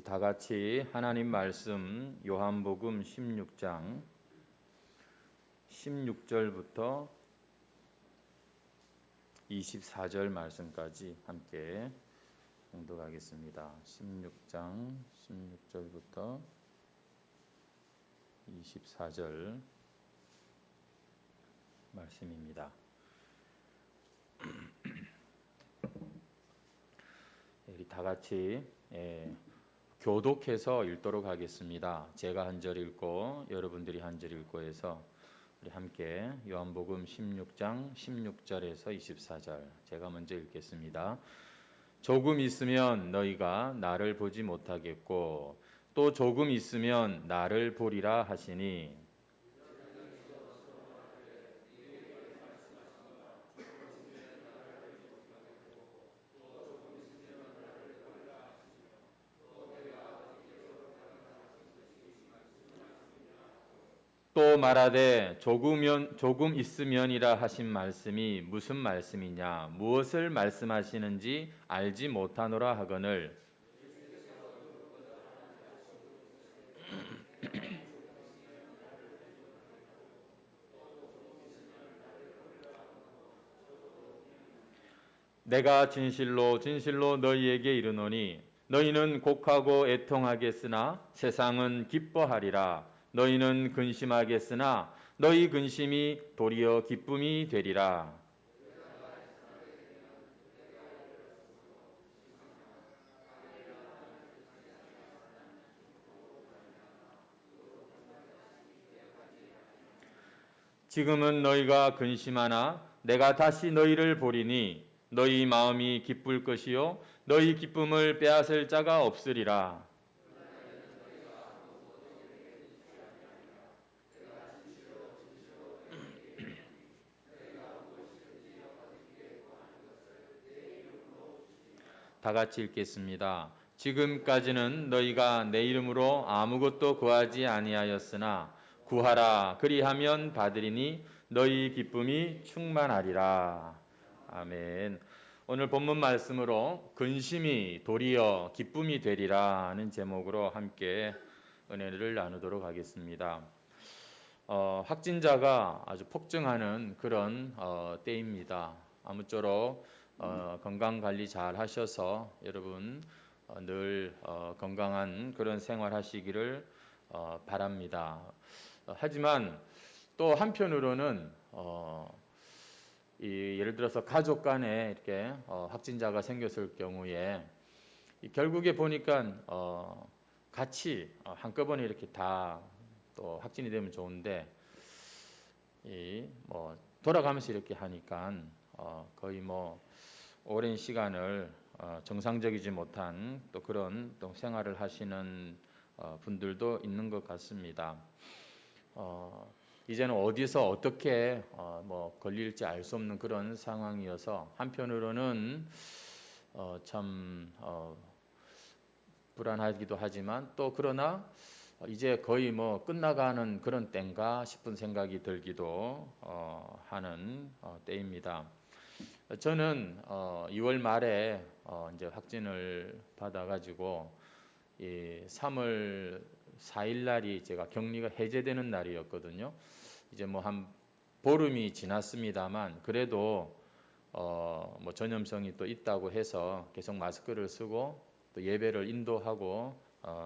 다 같이 하나님 말씀 요한복음 16장 16절부터 24절 말씀까지 함께 봉독하겠습니다. 16장 16절부터 24절 말씀입니다. 우리 다 같이 교독해서 읽도록 하겠습니다. 제가 한 절 읽고 여러분들이 한 절 읽고 해서 우리 함께 요한복음 16장 16절에서 24절 제가 먼저 읽겠습니다. 조금 있으면 너희가 나를 보지 못하겠고 또 조금 있으면 나를 보리라 하시니 또 말하되 조금 있으면이라 하신 말씀이 무슨 말씀이냐 무엇을 말씀하시는지 알지 못하노라 하거늘 내가 진실로 진실로 너희에게 이르노니 너희는 곡하고 애통하겠으나 세상은 기뻐하리라. 너희는 근심하겠으나 너희 근심이 도리어 기쁨이 되리라. 지금은 너희가 근심하나 내가 다시 너희를 보리니 너희 마음이 기쁠 것이요 너희 기쁨을 빼앗을 자가 없으리라. 다 같이 읽겠습니다. 지금까지는 너희가 내 이름으로 아무것도 구하지 아니하였으나 구하라 그리하면 받으리니 너희 기쁨이 충만하리라. 아멘. 오늘 본문 말씀으로 근심이 도리어 기쁨이 되리라는 제목으로 함께 은혜를 나누도록 하겠습니다. 확진자가 아주 폭증하는 그런 때입니다. 아무쪼록 건강 관리 잘 하셔서 여러분 늘 건강한 그런 생활 하시기를 바랍니다. 하지만 또 한편으로는 예를 들어서 가족 간에 이렇게 확진자가 생겼을 경우에 결국에 보니까 같이 한꺼번에 이렇게 다 또 확진이 되면 좋은데 돌아가면서 이렇게 하니까 거의 오랜 시간을 정상적이지 못한 또 그런 또 생활을 하시는 분들도 있는 것 같습니다. 이제는 어디서 어떻게 걸릴지 알 수 없는 그런 상황이어서 한편으로는 참 불안하기도 하지만 또 그러나 이제 거의 끝나가는 그런 때인가 싶은 생각이 들기도 하는 때입니다. 저는 2월 말에 이제 확진을 받아가지고 3월 4일 날이 제가 격리가 해제되는 날이었거든요. 이제 한 보름이 지났습니다만 그래도 전염성이 또 있다고 해서 계속 마스크를 쓰고 또 예배를 인도하고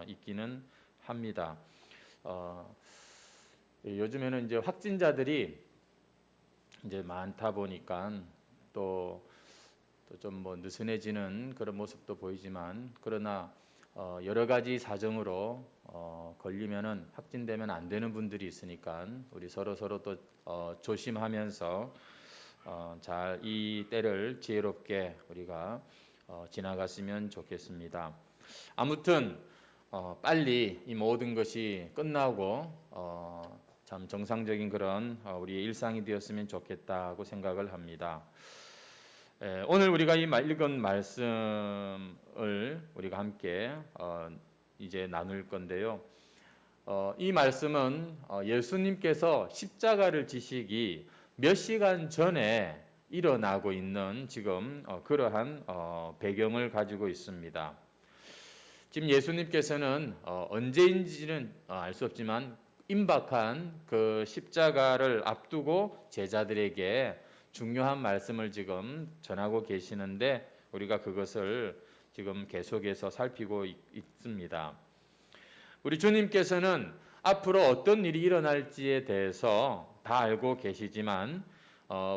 있기는 합니다. 요즘에는 이제 확진자들이 이제 많다 보니까 또 좀 느슨해지는 그런 모습도 보이지만 그러나 여러 가지 사정으로 걸리면은 확진되면 안 되는 분들이 있으니까 우리 서로 또 조심하면서 잘 이 때를 지혜롭게 우리가 지나갔으면 좋겠습니다. 아무튼 빨리 이 모든 것이 끝나고 참 정상적인 그런 우리의 일상이 되었으면 좋겠다고 생각을 합니다. 오늘 우리가 이 읽은 말씀을 우리가 함께 이제 나눌 건데요. 이 말씀은 예수님께서 십자가를 지시기 몇 시간 전에 일어나고 있는 지금 그러한 배경을 가지고 있습니다. 지금 예수님께서는 언제인지는 알 수 없지만 임박한 그 십자가를 앞두고 제자들에게 중요한 말씀을 지금 전하고 계시는데 우리가 그것을 지금 계속해서 살피고 있습니다. 우리 주님께서는 앞으로 어떤 일이 일어날지에 대해서 다 알고 계시지만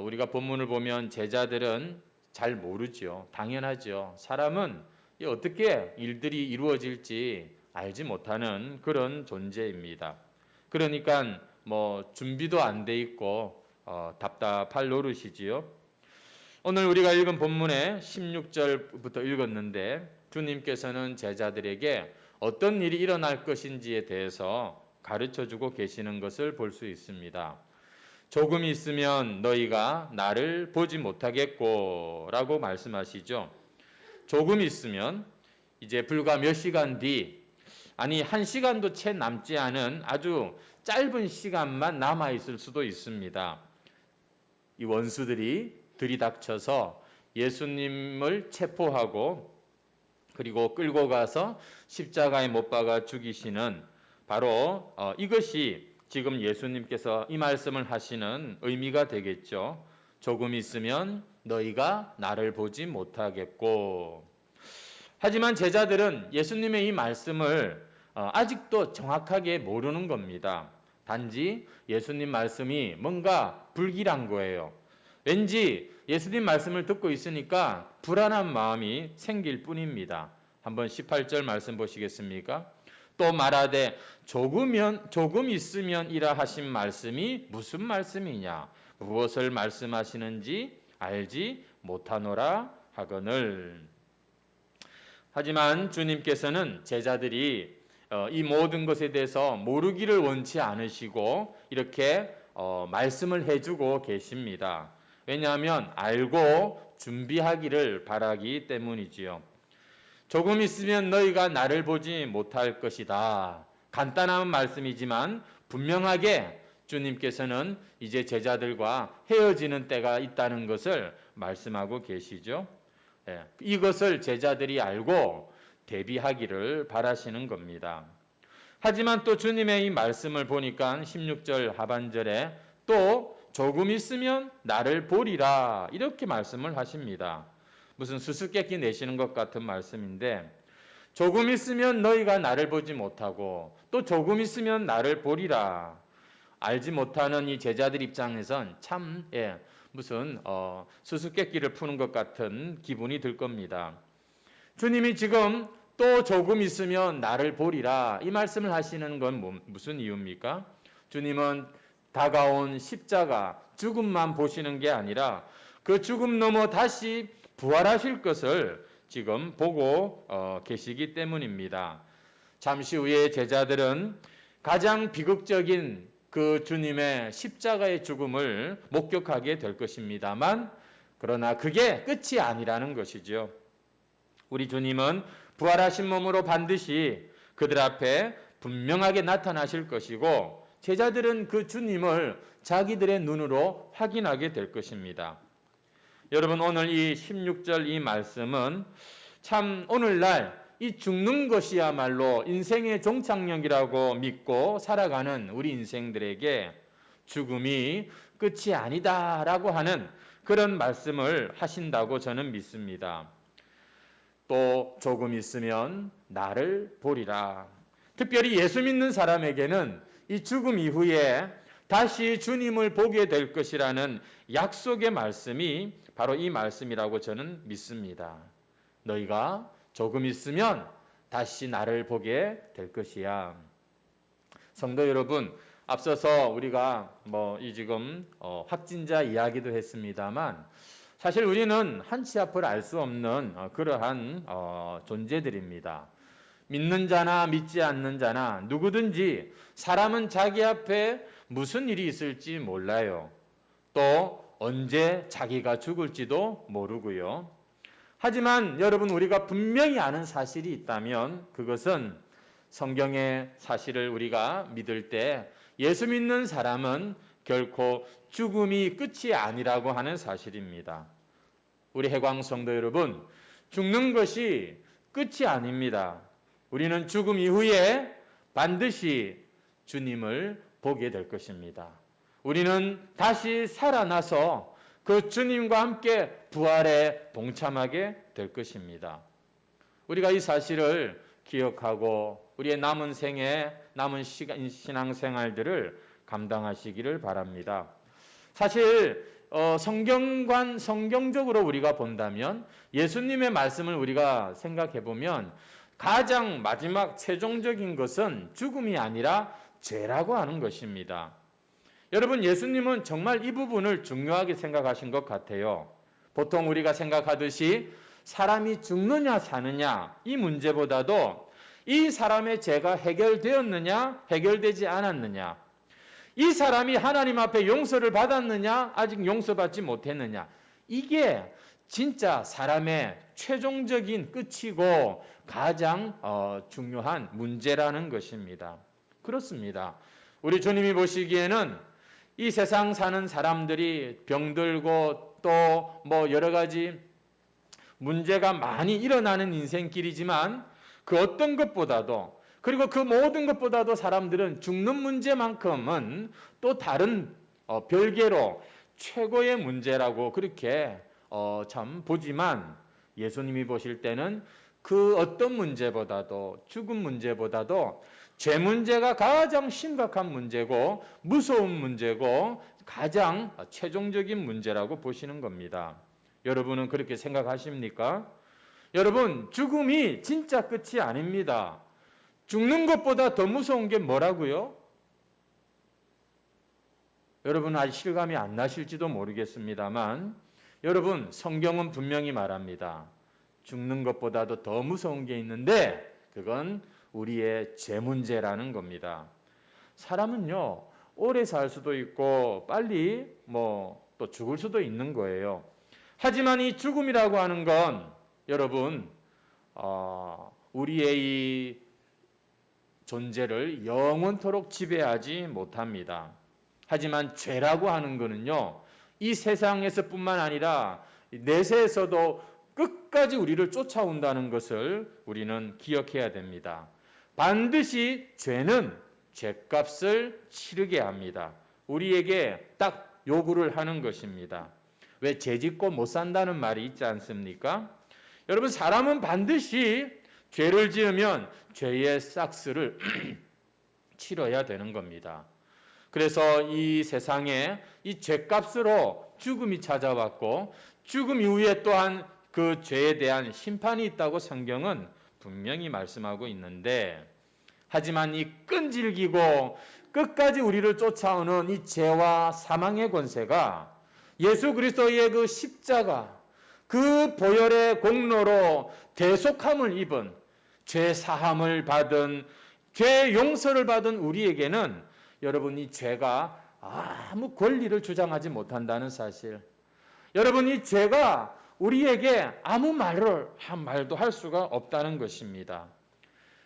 우리가 본문을 보면 제자들은 잘 모르죠. 당연하죠. 사람은 어떻게 일들이 이루어질지 알지 못하는 그런 존재입니다. 그러니까 준비도 안 돼 있고 답답할 노릇이지요. 오늘 우리가 읽은 본문의 16절부터 읽었는데 주님께서는 제자들에게 어떤 일이 일어날 것인지에 대해서 가르쳐주고 계시는 것을 볼 수 있습니다. 조금 있으면 너희가 나를 보지 못하겠고 라고 말씀하시죠. 조금 있으면 이제 불과 몇 시간 뒤, 아니 1시간도 채 남지 않은 아주 짧은 시간만 남아있을 수도 있습니다. 이 원수들이 들이닥쳐서 예수님을 체포하고 그리고 끌고 가서 십자가에 못 박아 죽이시는 바로 이것이 지금 예수님께서 이 말씀을 하시는 의미가 되겠죠. 조금 있으면 너희가 나를 보지 못하겠고. 하지만 제자들은 예수님의 이 말씀을 아직도 정확하게 모르는 겁니다. 단지 예수님 말씀이 뭔가 불길한 거예요. 왠지 예수님 말씀을 듣고 있으니까 불안한 마음이 생길 뿐입니다. 한번 18절 말씀 보시겠습니까? 또 말하되 조금 있으면 이라 하신 말씀이 무슨 말씀이냐? 무엇을 말씀하시는지 알지 못하노라 하거늘. 하지만 주님께서는 제자들이 이 모든 것에 대해서 모르기를 원치 않으시고 이렇게 말씀을 해주고 계십니다. 왜냐하면 알고 준비하기를 바라기 때문이지요. 조금 있으면 너희가 나를 보지 못할 것이다. 간단한 말씀이지만 분명하게 주님께서는 이제 제자들과 헤어지는 때가 있다는 것을 말씀하고 계시죠. 이것을 제자들이 알고 대비하기를 바라시는 겁니다. 하지만 또 주님의 이 말씀을 보니까 16절 하반절에 또 조금 있으면 나를 보리라 이렇게 말씀을 하십니다. 무슨 수수께끼 내시는 것 같은 말씀인데 조금 있으면 너희가 나를 보지 못하고 또 조금 있으면 나를 보리라. 알지 못하는 이 제자들 입장에선 참 무슨 수수께끼를 푸는 것 같은 기분이 들 겁니다. 주님이 지금 또 조금 있으면 나를 보리라 이 말씀을 하시는 건 무슨 이유입니까? 주님은 다가온 십자가 죽음만 보시는 게 아니라 그 죽음 넘어 다시 부활하실 것을 지금 보고 계시기 때문입니다. 잠시 후에 제자들은 가장 비극적인 그 주님의 십자가의 죽음을 목격하게 될 것입니다만 그러나 그게 끝이 아니라는 것이죠. 우리 주님은 부활하신 몸으로 반드시 그들 앞에 분명하게 나타나실 것이고 제자들은 그 주님을 자기들의 눈으로 확인하게 될 것입니다. 여러분 오늘 이 16절 이 말씀은 참 오늘날 이 죽는 것이야말로 인생의 종착역이라고 믿고 살아가는 우리 인생들에게 죽음이 끝이 아니다라고 하는 그런 말씀을 하신다고 저는 믿습니다. 또 조금 있으면 나를 보리라. 특별히 예수 믿는 사람에게는 이 죽음 이후에 다시 주님을 보게 될 것이라는 약속의 말씀이 바로 이 말씀이라고 저는 믿습니다. 너희가 조금 있으면 다시 나를 보게 될 것이야. 성도 여러분, 앞서서 우리가 지금 확진자 이야기도 했습니다만 사실 우리는 한치 앞을 알 수 없는 그러한 존재들입니다. 믿는 자나 믿지 않는 자나 누구든지 사람은 자기 앞에 무슨 일이 있을지 몰라요. 또 언제 자기가 죽을지도 모르고요. 하지만 여러분 우리가 분명히 아는 사실이 있다면 그것은 성경의 사실을 우리가 믿을 때 예수 믿는 사람은 결코 죽음이 끝이 아니라고 하는 사실입니다. 우리 해광 성도 여러분, 죽는 것이 끝이 아닙니다. 우리는 죽음 이후에 반드시 주님을 보게 될 것입니다. 우리는 다시 살아나서 그 주님과 함께 부활에 동참하게 될 것입니다. 우리가 이 사실을 기억하고 우리의 남은 생에 남은 신앙생활들을 감당하시기를 바랍니다. 사실 성경적으로 우리가 본다면 예수님의 말씀을 우리가 생각해 보면 가장 마지막 최종적인 것은 죽음이 아니라 죄라고 하는 것입니다. 여러분, 예수님은 정말 이 부분을 중요하게 생각하신 것 같아요. 보통 우리가 생각하듯이 사람이 죽느냐 사느냐 이 문제보다도 이 사람의 죄가 해결되었느냐 해결되지 않았느냐, 이 사람이 하나님 앞에 용서를 받았느냐 아직 용서받지 못했느냐, 이게 진짜 사람의 최종적인 끝이고 가장 중요한 문제라는 것입니다. 그렇습니다. 우리 주님이 보시기에는 이 세상 사는 사람들이 병들고 또 여러 가지 문제가 많이 일어나는 인생길이지만 그 어떤 것보다도, 그리고 그 모든 것보다도 사람들은 죽는 문제만큼은 또 다른 별개로 최고의 문제라고 그렇게 참 보지만, 예수님이 보실 때는 그 어떤 문제보다도, 죽은 문제보다도 죄 문제가 가장 심각한 문제고 무서운 문제고 가장 최종적인 문제라고 보시는 겁니다. 여러분은 그렇게 생각하십니까? 여러분, 죽음이 진짜 끝이 아닙니다. 죽는 것보다 더 무서운 게 뭐라고요? 여러분 아직 실감이 안 나실지도 모르겠습니다만, 여러분, 성경은 분명히 말합니다. 죽는 것보다도 더 무서운 게 있는데 그건 우리의 죄 문제라는 겁니다. 사람은요, 오래 살 수도 있고 빨리 또 죽을 수도 있는 거예요. 하지만 이 죽음이라고 하는 건 여러분 우리의 이 존재를 영원토록 지배하지 못합니다. 하지만 죄라고 하는 거는요, 이 세상에서뿐만 아니라 내세에서도 끝까지 우리를 쫓아온다는 것을 우리는 기억해야 됩니다. 반드시 죄는 죄값을 치르게 합니다. 우리에게 딱 요구를 하는 것입니다. 왜 죄 짓고 못 산다는 말이 있지 않습니까? 여러분, 사람은 반드시 죄를 지으면 죄의 싹스를 치러야 되는 겁니다. 그래서 이 세상에 이 죄값으로 죽음이 찾아왔고 죽음 이후에 또한 그 죄에 대한 심판이 있다고 성경은 분명히 말씀하고 있는데, 하지만 이 끈질기고 끝까지 우리를 쫓아오는 이 죄와 사망의 권세가 예수 그리스도의 그 십자가, 그 보혈의 공로로 대속함을 입은, 죄 사함을 받은, 죄 용서를 받은 우리에게는 여러분 이 죄가 아무 권리를 주장하지 못한다는 사실, 여러분 이 죄가 우리에게 아무 말도 할 수가 없다는 것입니다.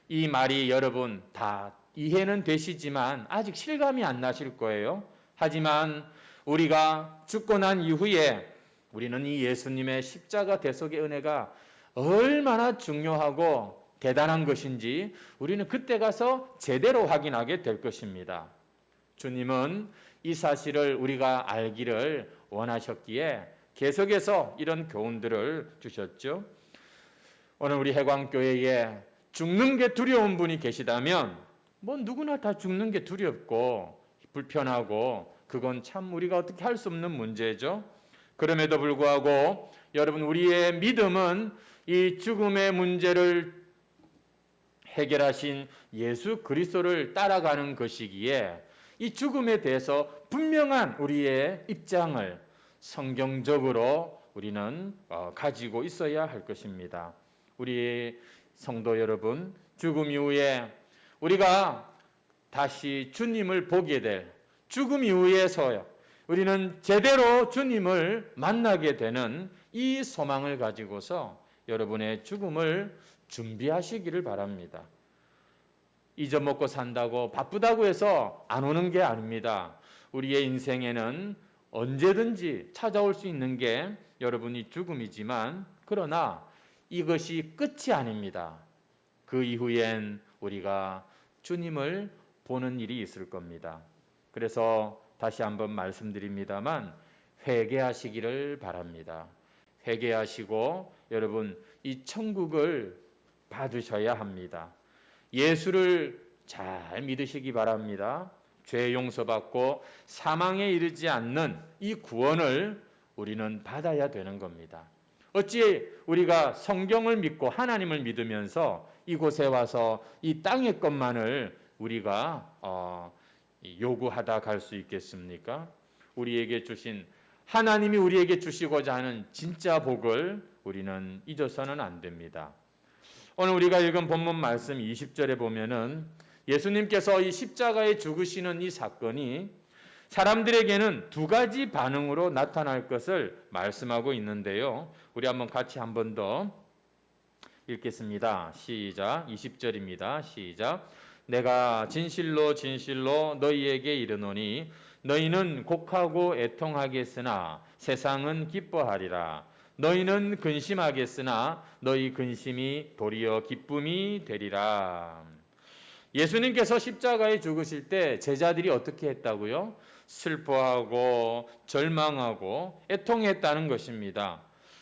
이 말이 여러분 다 이해는 되시지만 아직 실감이 안 나실 거예요. 하지만 우리가 죽고 난 이후에 우리는 이 예수님의 십자가 대속의 은혜가 얼마나 중요하고 대단한 것인지 우리는 그때 가서 제대로 확인하게 될 것입니다. 주님은 이 사실을 우리가 알기를 원하셨기에 계속해서 이런 교훈들을 주셨죠. 오늘 우리 해광교회에 죽는 게 두려운 분이 계시다면, 누구나 다 죽는 게 두렵고 불편하고 그건 참 우리가 어떻게 할 수 없는 문제죠. 그럼에도 불구하고 여러분, 우리의 믿음은 이 죽음의 문제를 해결하신 예수 그리스도를 따라가는 것이기에 이 죽음에 대해서 분명한 우리의 입장을 성경적으로 우리는 가지고 있어야 할 것입니다. 우리 성도 여러분, 죽음 이후에 우리가 다시 주님을 보게 될, 죽음 이후에서요 우리는 제대로 주님을 만나게 되는 이 소망을 가지고서 여러분의 죽음을 준비하시기를 바랍니다. 잊어먹고 산다고 바쁘다고 해서 안 오는 게 아닙니다. 우리의 인생에는 언제든지 찾아올 수 있는 게 여러분이 죽음이지만, 그러나 이것이 끝이 아닙니다. 그 이후엔 우리가 주님을 보는 일이 있을 겁니다. 그래서 다시 한번 말씀드립니다만 회개하시기를 바랍니다. 회개하시고 여러분 이 천국을 받으셔야 합니다. 예수를 잘 믿으시기 바랍니다. 죄 용서받고 사망에 이르지 않는 이 구원을 우리는 받아야 되는 겁니다. 어찌 우리가 성경을 믿고 하나님을 믿으면서 이곳에 와서 이 땅의 것만을 우리가 요구하다 갈 수 있겠습니까? 우리에게 주신 하나님이 우리에게 주시고자 하는 진짜 복을 우리는 잊어서는 안 됩니다. 오늘 우리가 읽은 본문 말씀 20절에 보면은 예수님께서 이 십자가에 죽으시는 이 사건이 사람들에게는 두 가지 반응으로 나타날 것을 말씀하고 있는데요. 우리 한번 같이 한 번 더 읽겠습니다. 시작. 20절입니다. 시작. 내가 진실로 진실로 너희에게 이르노니 너희는 곡하고 애통하겠으나 세상은 기뻐하리라. 너희는 근심하겠으나 너희 근심이 도리어 기쁨이 되리라. 예수님께서 십자가에 죽으실 때 제자들이 어떻게 했다고요? 슬퍼하고 절망하고 애통했다는 것입니다.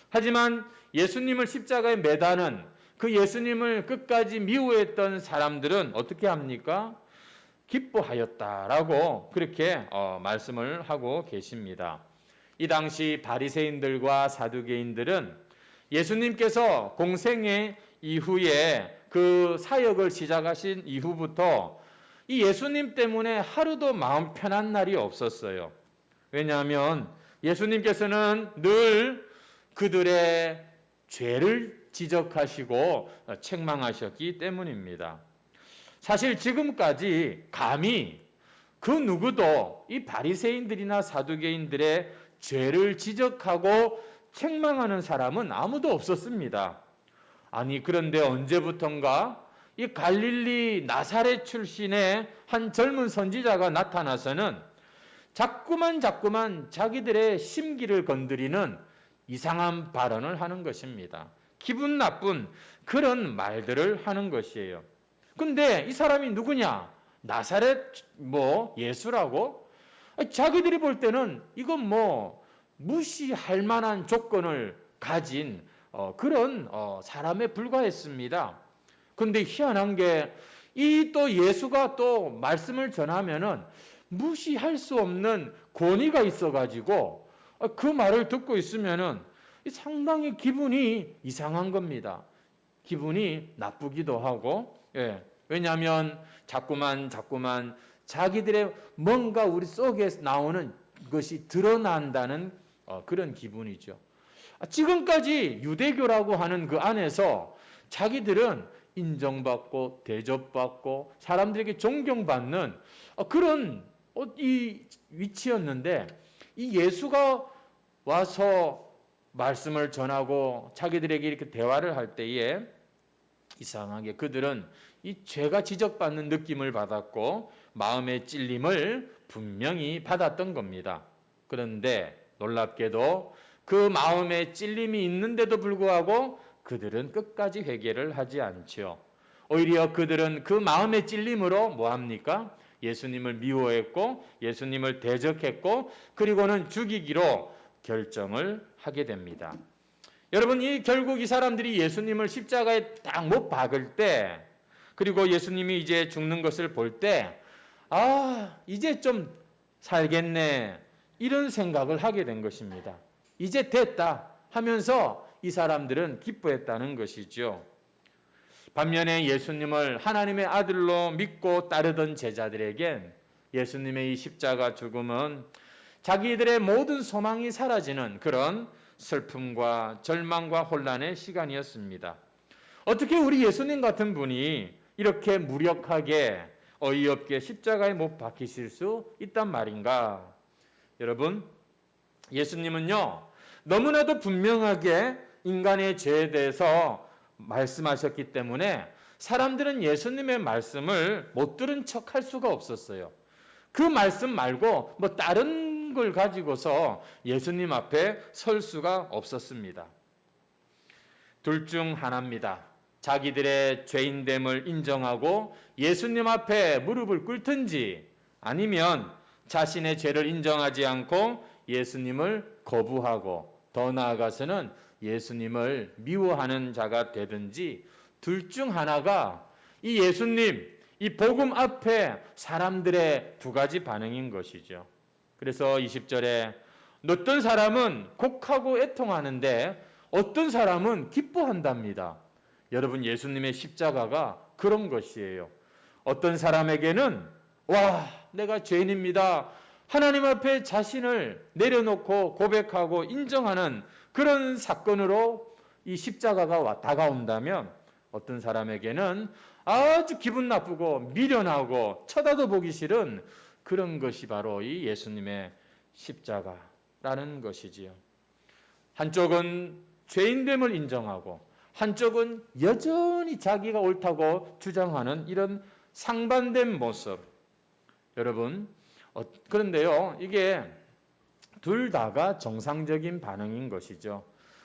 하지만 예수님을 십자가에 매다는 그 예수님을 끝까지 미워했던 사람들은 어떻게 합니까? 기뻐하였다라고 그렇게 말씀을 하고 계십니다. 이 당시 바리새인들과 사두개인들은 예수님께서 공생애 이후에 그 사역을 시작하신 이후부터 이 예수님 때문에 하루도 마음 편한 날이 없었어요. 왜냐하면 예수님께서는 늘 그들의 죄를 지적하시고 책망하셨기 때문입니다. 사실 지금까지 감히 그 누구도 이 바리새인들이나 사두개인들의 죄를 지적하고 책망하는 사람은 아무도 없었습니다. 아니 그런데 언제부턴가 이 갈릴리 나사렛 출신의 한 젊은 선지자가 나타나서는 자꾸만 자기들의 심기를 건드리는 이상한 발언을 하는 것입니다. 기분 나쁜 그런 말들을 하는 것이에요. 근데 이 사람이 누구냐? 나사렛 예수라고? 자기들이 볼 때는 이건 무시할 만한 조건을 가진 그런 사람에 불과했습니다. 근데 희한한 게 이 또 예수가 또 말씀을 전하면은 무시할 수 없는 권위가 있어가지고 그 말을 듣고 있으면은 상당히 기분이 이상한 겁니다. 기분이 나쁘기도 하고, 왜냐하면 자꾸만 자기들의 뭔가 우리 속에 나오는 것이 드러난다는 그런 기분이죠. 지금까지 유대교라고 하는 그 안에서 자기들은 인정받고 대접받고 사람들에게 존경받는 그런 이 위치였는데 이 예수가 와서 말씀을 전하고 자기들에게 이렇게 대화를 할 때에 이상하게 그들은 이 죄가 지적받는 느낌을 받았고 마음의 찔림을 분명히 받았던 겁니다. 그런데 놀랍게도 그 마음에 찔림이 있는데도 불구하고 그들은 끝까지 회개를 하지 않죠. 오히려 그들은 그 마음의 찔림으로 뭐합니까? 예수님을 미워했고 예수님을 대적했고 그리고는 죽이기로 결정을 하게 됩니다. 여러분 결국 이 사람들이 예수님을 십자가에 딱 못 박을 때 그리고 예수님이 이제 죽는 것을 볼 때 이제 좀 살겠네 이런 생각을 하게 된 것입니다. 이제 됐다 하면서 이 사람들은 기뻐했다는 것이죠. 반면에 예수님을 하나님의 아들로 믿고 따르던 제자들에겐 예수님의 이 십자가 죽음은 자기들의 모든 소망이 사라지는 그런 슬픔과 절망과 혼란의 시간이었습니다. 어떻게 우리 예수님 같은 분이 이렇게 무력하게 어이없게 십자가에 못 박히실 수 있단 말인가? 여러분, 예수님은요 너무나도 분명하게 인간의 죄에 대해서 말씀하셨기 때문에 사람들은 예수님의 말씀을 못 들은 척할 수가 없었어요. 그 말씀 말고 다른 걸 가지고서 예수님 앞에 설 수가 없었습니다. 둘 중 하나입니다. 자기들의 죄인됨을 인정하고 예수님 앞에 무릎을 꿇든지 아니면 자신의 죄를 인정하지 않고 예수님을 거부하고 더 나아가서는 예수님을 미워하는 자가 되든지 둘 중 하나가 이 예수님, 이 복음 앞에 사람들의 두 가지 반응인 것이죠. 그래서 20절에 어떤 사람은 곡하고 애통하는데 어떤 사람은 기뻐한답니다. 여러분, 예수님의 십자가가 그런 것이에요. 어떤 사람에게는 와, 내가 죄인입니다. 하나님 앞에 자신을 내려놓고 고백하고 인정하는 그런 사건으로 이 십자가가 다가온다면 어떤 사람에게는 아주 기분 나쁘고 미련하고 쳐다도 보기 싫은 그런 것이 바로 이 예수님의 십자가라는 것이지요. 한쪽은 죄인됨을 인정하고 한쪽은 여전히 자기가 옳다고 주장하는 이런 상반된 모습. 여러분, 그런데요, 이게 둘 다가 정상적인 반응인 것이죠.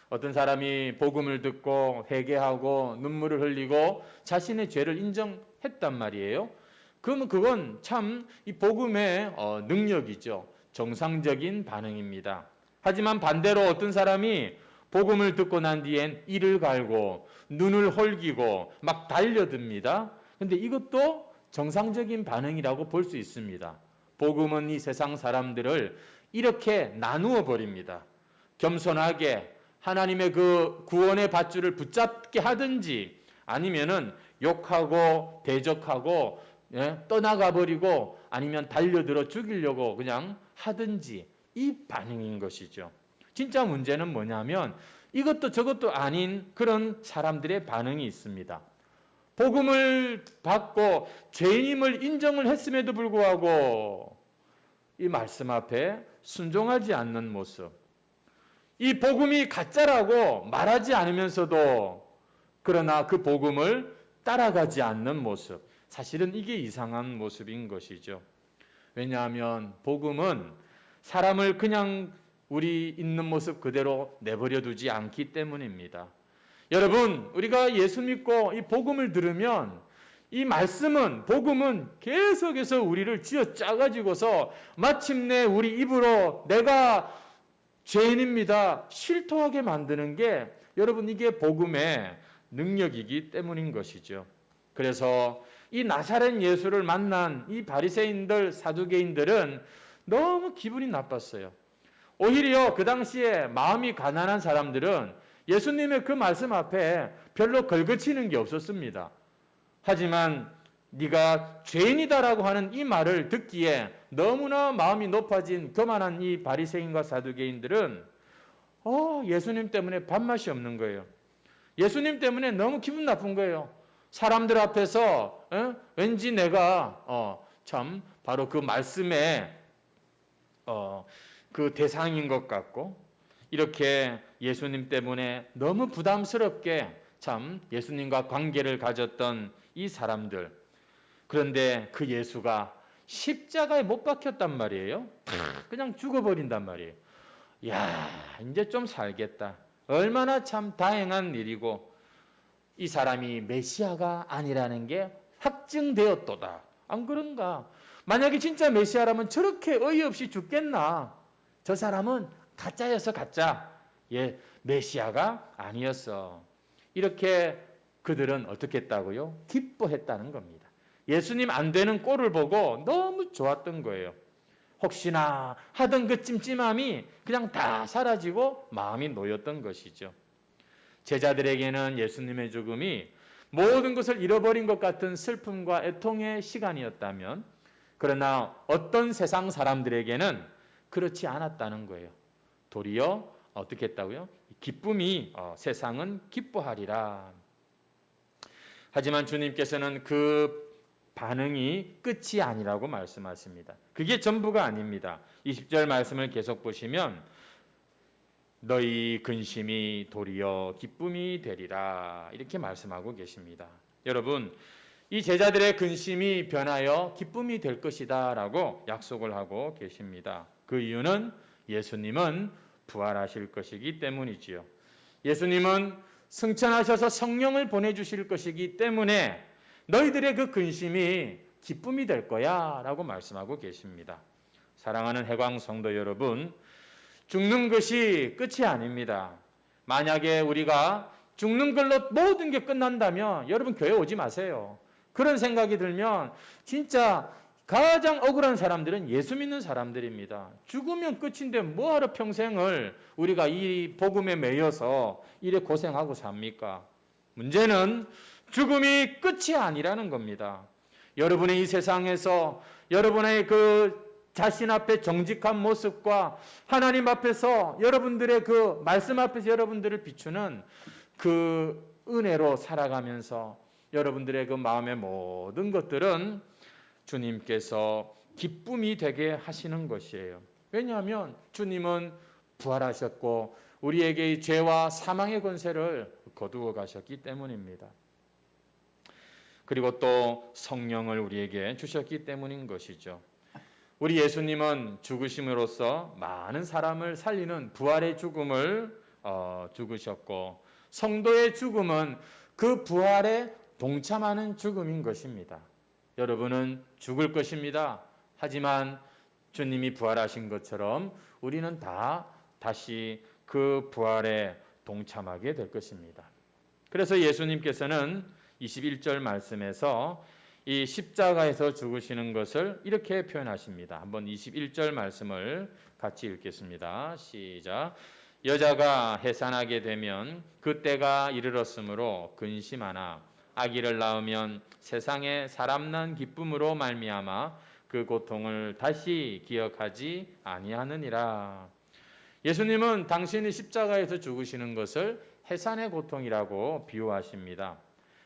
어떤 사람이 복음을 듣고 회개하고 눈물을 흘리고 자신의 죄를 인정했단 말이에요. 그러면 그건 참 이 복음의 능력이죠. 정상적인 반응입니다. 하지만 반대로 어떤 사람이 복음을 듣고 난 뒤엔 이를 갈고 눈을 홀기고 막 달려듭니다. 근데 이것도 정상적인 반응이라고 볼 수 있습니다. 복음은 이 세상 사람들을 이렇게 나누어 버립니다. 겸손하게 하나님의 그 구원의 밧줄을 붙잡게 하든지 아니면은 욕하고 대적하고 떠나가 버리고 아니면 달려들어 죽이려고 그냥 하든지 이 반응인 것이죠. 진짜 문제는 뭐냐면 이것도 저것도 아닌 그런 사람들의 반응이 있습니다. 복음을 받고 죄인임을 인정을 했음에도 불구하고 이 말씀 앞에 순종하지 않는 모습. 이 복음이 가짜라고 말하지 않으면서도 그러나 그 복음을 따라가지 않는 모습. 사실은 이게 이상한 모습인 것이죠. 왜냐하면 복음은 사람을 그냥 우리 있는 모습 그대로 내버려 두지 않기 때문입니다. 여러분, 우리가 예수 믿고 이 복음을 들으면 이 말씀은, 복음은 계속해서 우리를 쥐어 짜가지고서 마침내 우리 입으로 내가 죄인입니다 실토하게 만드는 게 여러분 이게 복음의 능력이기 때문인 것이죠. 그래서 이 나사렛 예수를 만난 이 바리새인들, 사두개인들은 너무 기분이 나빴어요. 오히려 그 당시에 마음이 가난한 사람들은 예수님의 그 말씀 앞에 별로 걸거치는 게 없었습니다. 하지만 네가 죄인이다라고 하는 이 말을 듣기에 너무나 마음이 높아진 교만한 이 바리새인과 사두개인들은 예수님 때문에 밥맛이 없는 거예요. 예수님 때문에 너무 기분 나쁜 거예요. 사람들 앞에서 왠지 내가 참 바로 그 말씀의 그 대상인 것 같고 이렇게 예수님 때문에 너무 부담스럽게 참 예수님과 관계를 가졌던 이 사람들. 그런데 그 예수가 십자가에 못 박혔단 말이에요. 그냥 죽어버린단 말이에요. 야, 이제 좀 살겠다. 얼마나 참 다행한 일이고 이 사람이 메시아가 아니라는 게 확증되었도다. 안 그런가? 만약에 진짜 메시아라면 저렇게 어이없이 죽겠나? 저 사람은 가짜여서 가짜. 메시아가 아니었어. 이렇게 그들은 어떻게 했다고요? 기뻐했다는 겁니다. 예수님 안 되는 꼴을 보고 너무 좋았던 거예요. 혹시나 하던 그 찜찜함이 그냥 다 사라지고 마음이 놓였던 것이죠. 제자들에게는 예수님의 죽음이 모든 것을 잃어버린 것 같은 슬픔과 애통의 시간이었다면 그러나 어떤 세상 사람들에게는 그렇지 않았다는 거예요. 도리어 어떻게 했다고요? 기쁨이 세상은 기뻐하리라. 하지만 주님께서는 그 반응이 끝이 아니라고 말씀하십니다. 그게 전부가 아닙니다. 20절 말씀을 계속 보시면 너희 근심이 도리어 기쁨이 되리라 이렇게 말씀하고 계십니다. 여러분, 이 제자들의 근심이 변하여 기쁨이 될 것이다 라고 약속을 하고 계십니다. 그 이유는 예수님은 부활하실 것이기 때문이지요. 예수님은 승천하셔서 성령을 보내주실 것이기 때문에 너희들의 그 근심이 기쁨이 될 거야 라고 말씀하고 계십니다. 사랑하는 해광 성도 여러분, 죽는 것이 끝이 아닙니다. 만약에 우리가 죽는 걸로 모든 게 끝난다면 여러분 교회 오지 마세요. 그런 생각이 들면 진짜 가장 억울한 사람들은 예수 믿는 사람들입니다. 죽으면 끝인데 뭐하러 평생을 우리가 이 복음에 매여서 이래 고생하고 삽니까? 문제는 죽음이 끝이 아니라는 겁니다. 여러분의 이 세상에서 여러분의 그 자신 앞에 정직한 모습과 하나님 앞에서 여러분들의 그 말씀 앞에서 여러분들을 비추는 그 은혜로 살아가면서 여러분들의 그 마음의 모든 것들은 주님께서 기쁨이 되게 하시는 것이에요. 왜냐하면 주님은 부활하셨고 우리에게 이 죄와 사망의 권세를 거두어 가셨기 때문입니다. 그리고 또 성령을 우리에게 주셨기 때문인 것이죠. 우리 예수님은 죽으심으로써 많은 사람을 살리는 부활의 죽음을 죽으셨고 성도의 죽음은 그 부활에 동참하는 죽음인 것입니다. 여러분은 죽을 것입니다. 하지만 주님이 부활하신 것처럼 우리는 다 다시 그 부활에 동참하게 될 것입니다. 그래서 예수님께서는 21절 말씀에서 이 십자가에서 죽으시는 것을 이렇게 표현하십니다. 한번 21절 말씀을 같이 읽겠습니다. 시작. 여자가 해산하게 되면 그때가 이르렀으므로 근심하나 아기를 낳으면 세상에 사람 난 기쁨으로 말미암아 그 고통을 다시 기억하지 아니하느니라. 예수님은 당신이 십자가에서 죽으시는 것을 해산의 고통이라고 비유하십니다.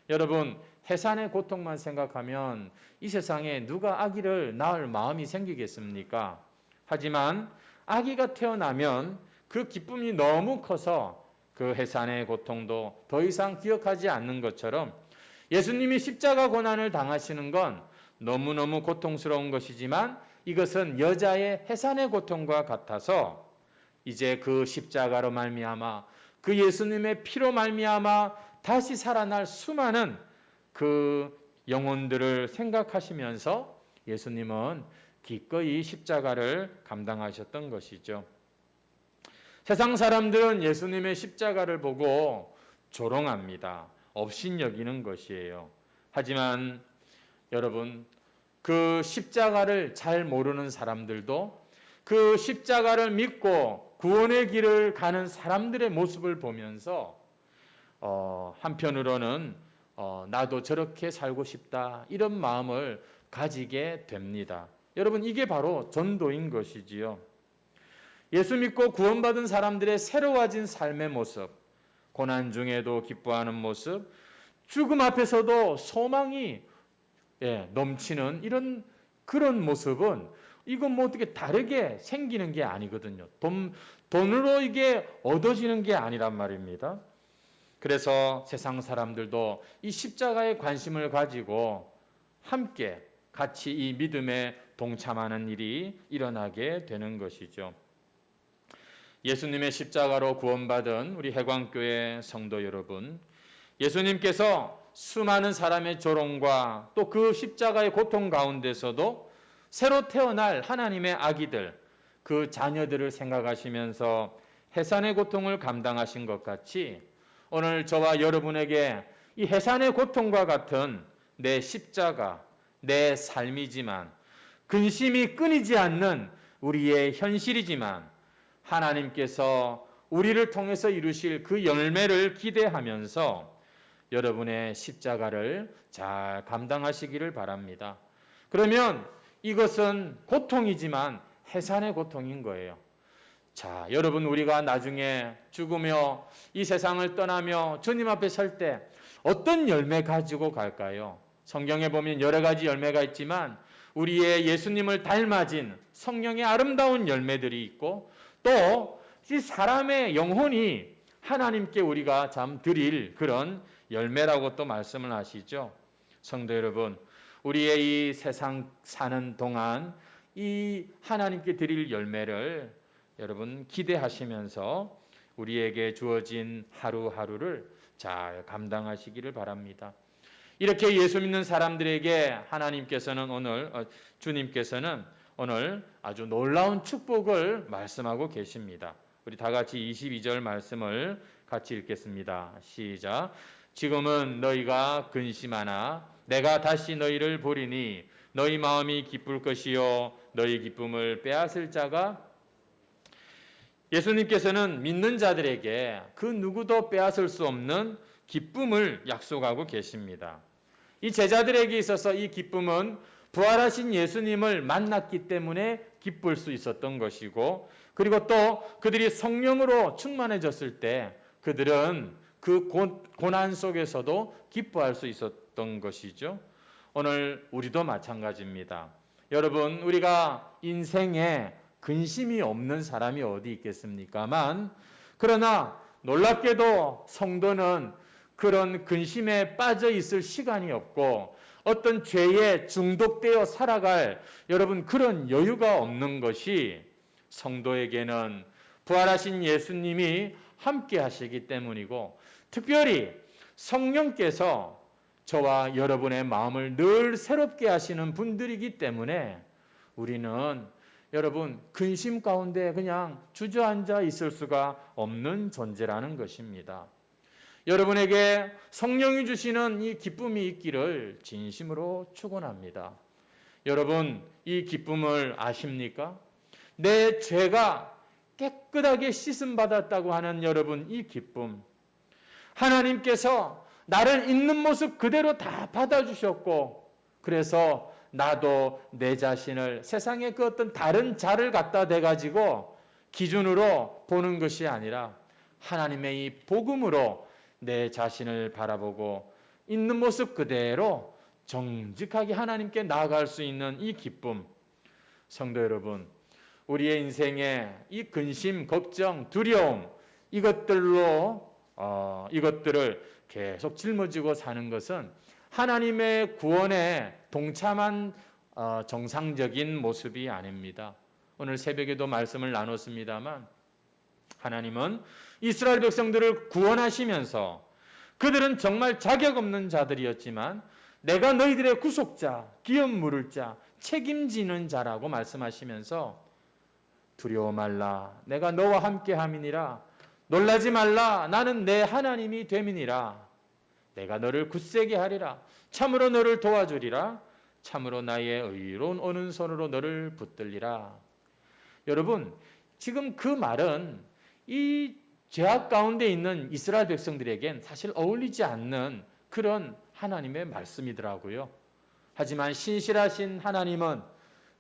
여러분, 해산의 고통만 생각하면 이 세상에 누가 아기를 낳을 마음이 생기겠습니까? 하지만 아기가 태어나면 그 기쁨이 너무 커서 그 해산의 고통도 더 이상 기억하지 않는 것처럼 예수님이 십자가 고난을 당하시는 건 너무너무 고통스러운 것이지만 이것은 여자의 해산의 고통과 같아서 이제 그 십자가로 말미암아 그 예수님의 피로 말미암아 다시 살아날 수많은 그 영혼들을 생각하시면서 예수님은 기꺼이 십자가를 감당하셨던 것이죠. 세상 사람들은 예수님의 십자가를 보고 조롱합니다. 업신여기는 것이에요. 하지만 여러분, 그 십자가를 잘 모르는 사람들도 그 십자가를 믿고 구원의 길을 가는 사람들의 모습을 보면서 한편으로는 나도 저렇게 살고 싶다 이런 마음을 가지게 됩니다. 여러분, 이게 바로 전도인 것이지요. 예수 믿고 구원받은 사람들의 새로워진 삶의 모습, 고난 중에도 기뻐하는 모습, 죽음 앞에서도 소망이 넘치는 그런 모습은 이건 뭐 어떻게 다르게 생기는 게 아니거든요. 돈으로 이게 얻어지는 게 아니란 말입니다. 그래서 세상 사람들도 이 십자가에 관심을 가지고 함께 같이 이 믿음에 동참하는 일이 일어나게 되는 것이죠. 예수님의 십자가로 구원받은 우리 해광교회 성도 여러분, 예수님께서 수많은 사람의 조롱과 또 그 십자가의 고통 가운데서도 새로 태어날 하나님의 아기들, 그 자녀들을 생각하시면서 해산의 고통을 감당하신 것 같이 오늘 저와 여러분에게 이 해산의 고통과 같은 내 십자가, 내 삶이지만 근심이 끊이지 않는 우리의 현실이지만 하나님께서 우리를 통해서 이루실 그 열매를 기대하면서 여러분의 십자가를 잘 감당하시기를 바랍니다. 그러면 이것은 고통이지만 해산의 고통인 거예요. 자, 여러분, 우리가 나중에 죽으며 이 세상을 떠나며 주님 앞에 설 때 어떤 열매 가지고 갈까요? 성경에 보면 여러 가지 열매가 있지만 우리의 예수님을 닮아진 성령의 아름다운 열매들이 있고 또 이 사람의 영혼이 하나님께 우리가 참 드릴 그런 열매라고 또 말씀을 하시죠. 성도 여러분, 우리의 이 세상 사는 동안 이 하나님께 드릴 열매를 여러분 기대하시면서 우리에게 주어진 하루하루를 잘 감당하시기를 바랍니다. 이렇게 예수 믿는 사람들에게 주님께서는 오늘 아주 놀라운 축복을 말씀하고 계십니다. 우리 다 같이 22절 말씀을 같이 읽겠습니다. 시작. 지금은 너희가 근심하나 내가 다시 너희를 보리니 너희 마음이 기쁠 것이요 너희 기쁨을 빼앗을 자가. 예수님께서는 믿는 자들에게 그 누구도 빼앗을 수 없는 기쁨을 약속하고 계십니다. 이 제자들에게 있어서 이 기쁨은 부활하신 예수님을 만났기 때문에 기쁠 수 있었던 것이고, 그리고 또 그들이 성령으로 충만해졌을 때 그들은 그 고난 속에서도 기뻐할 수 있었던 것이죠. 오늘 우리도 마찬가지입니다. 여러분, 우리가 인생에 근심이 없는 사람이 어디 있겠습니까만, 그러나 놀랍게도 성도는 그런 근심에 빠져 있을 시간이 없고 어떤 죄에 중독되어 살아갈 여러분 그런 여유가 없는 것이 성도에게는 부활하신 예수님이 함께 하시기 때문이고, 특별히 성령께서 저와 여러분의 마음을 늘 새롭게 하시는 분들이기 때문에 우리는 여러분 근심 가운데 그냥 주저앉아 있을 수가 없는 존재라는 것입니다. 여러분에게 성령이 주시는 이 기쁨이 있기를 진심으로 축원합니다. 여러분, 이 기쁨을 아십니까? 내 죄가 깨끗하게 씻음 받았다고 하는 여러분 이 기쁨. 하나님께서 나를 있는 모습 그대로 다 받아주셨고, 그래서 나도 내 자신을 세상의 그 어떤 다른 자를 갖다 대가지고 기준으로 보는 것이 아니라 하나님의 이 복음으로 내 자신을 바라보고 있는 모습 그대로 정직하게 하나님께 나아갈 수 있는 이 기쁨. 성도 여러분, 우리의 인생에 이 근심, 걱정, 두려움 이것들을 계속 짊어지고 사는 것은 하나님의 구원에 동참한 정상적인 모습이 아닙니다. 오늘 새벽에도 말씀을 나눴습니다만, 하나님은 이스라엘 백성들을 구원하시면서 그들은 정말 자격 없는 자들이었지만 내가 너희들의 구속자, 기업 물을 자, 책임지는 자라고 말씀하시면서 두려워 말라, 내가 너와 함께 함이니라. 놀라지 말라, 나는 내 하나님이 됨이니라. 내가 너를 굳세게 하리라. 참으로 너를 도와주리라. 참으로 나의 의로운 오른손으로 너를 붙들리라. 여러분, 지금 그 말은 이 죄악 가운데 있는 이스라엘 백성들에겐 사실 어울리지 않는 그런 하나님의 말씀이더라고요. 하지만 신실하신 하나님은,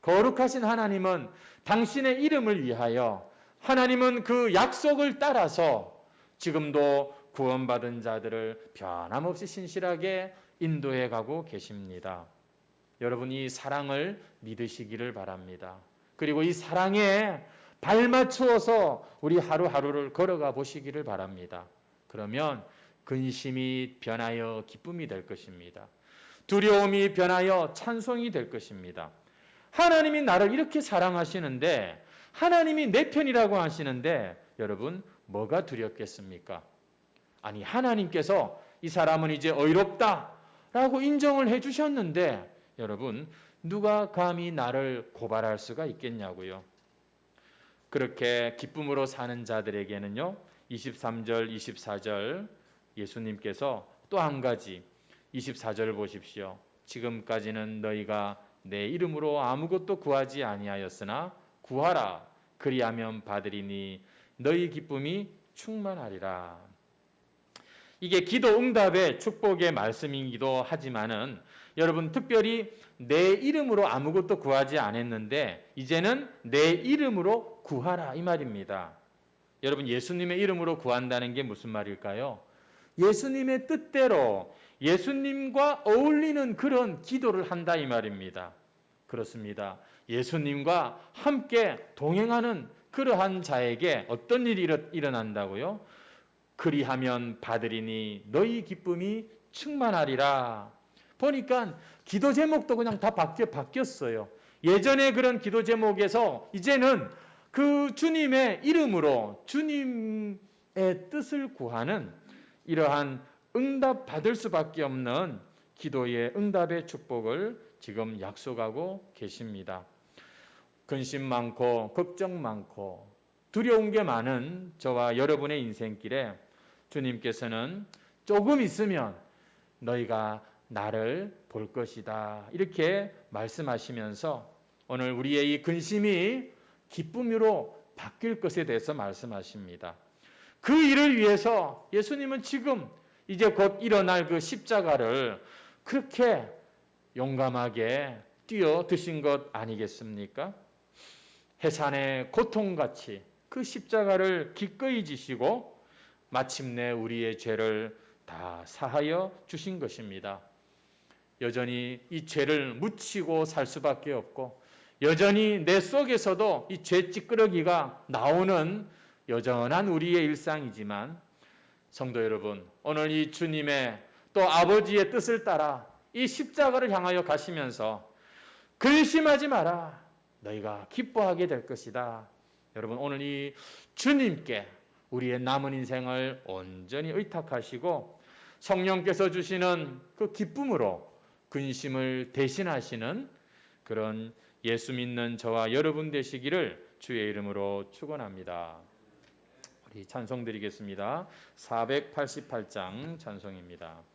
거룩하신 하나님은 당신의 이름을 위하여, 하나님은 그 약속을 따라서 지금도 구원받은 자들을 변함없이 신실하게 인도해 가고 계십니다. 여러분, 이 사랑을 믿으시기를 바랍니다. 그리고 이 사랑에 발맞추어서 우리 하루하루를 걸어가 보시기를 바랍니다. 그러면 근심이 변하여 기쁨이 될 것입니다. 두려움이 변하여 찬송이 될 것입니다. 하나님이 나를 이렇게 사랑하시는데, 하나님이 내 편이라고 하시는데 여러분 뭐가 두렵겠습니까? 아니, 하나님께서 이 사람은 이제 의롭다라고 인정을 해주셨는데 여러분 누가 감히 나를 고발할 수가 있겠냐고요. 그렇게 기쁨으로 사는 자들에게는요, 23절, 24절 예수님께서 또 한 가지 24절 보십시오. 지금까지는 너희가 내 이름으로 아무것도 구하지 아니하였으나 구하라, 그리하면 받으리니 너희 기쁨이 충만하리라. 이게 기도 응답의 축복의 말씀이기도 하지만은 여러분 특별히 내 이름으로 아무것도 구하지 않았는데 이제는 내 이름으로 구하라 이 말입니다. 여러분, 예수님의 이름으로 구한다는 게 무슨 말일까요? 예수님의 뜻대로 예수님과 어울리는 그런 기도를 한다 이 말입니다. 그렇습니다. 예수님과 함께 동행하는 그러한 자에게 어떤 일이 일어난다고요? 그리하면 받으리니 너희 기쁨이 충만하리라. 보니까 기도 제목도 그냥 다 바뀌었어요. 예전에 그런 기도 제목에서 이제는 그 주님의 이름으로 주님의 뜻을 구하는 이러한 응답 받을 수밖에 없는 기도의 응답의 축복을 지금 약속하고 계십니다. 근심 많고 걱정 많고 두려운 게 많은 저와 여러분의 인생길에 주님께서는 조금 있으면 너희가 나를 볼 것이다, 이렇게 말씀하시면서 오늘 우리의 이 근심이 기쁨으로 바뀔 것에 대해서 말씀하십니다. 그 일을 위해서 예수님은 지금 이제 곧 일어날 그 십자가를 그렇게 용감하게 뛰어 드신 것 아니겠습니까? 해산의 고통같이 그 십자가를 기꺼이 지시고 마침내 우리의 죄를 다 사하여 주신 것입니다. 여전히 이 죄를 묻히고 살 수밖에 없고 여전히 내 속에서도 이 죄 찌끄러기가 나오는 여전한 우리의 일상이지만 성도 여러분, 오늘 이 주님의 또 아버지의 뜻을 따라 이 십자가를 향하여 가시면서 근심하지 마라, 너희가 기뻐하게 될 것이다. 여러분, 오늘 이 주님께 우리의 남은 인생을 온전히 의탁하시고 성령께서 주시는 그 기쁨으로 근심을 대신하시는 그런 예수 믿는 저와 여러분 되시기를 주의 이름으로 축원합니다. 우리 찬송 드리겠습니다. 488장 찬송입니다.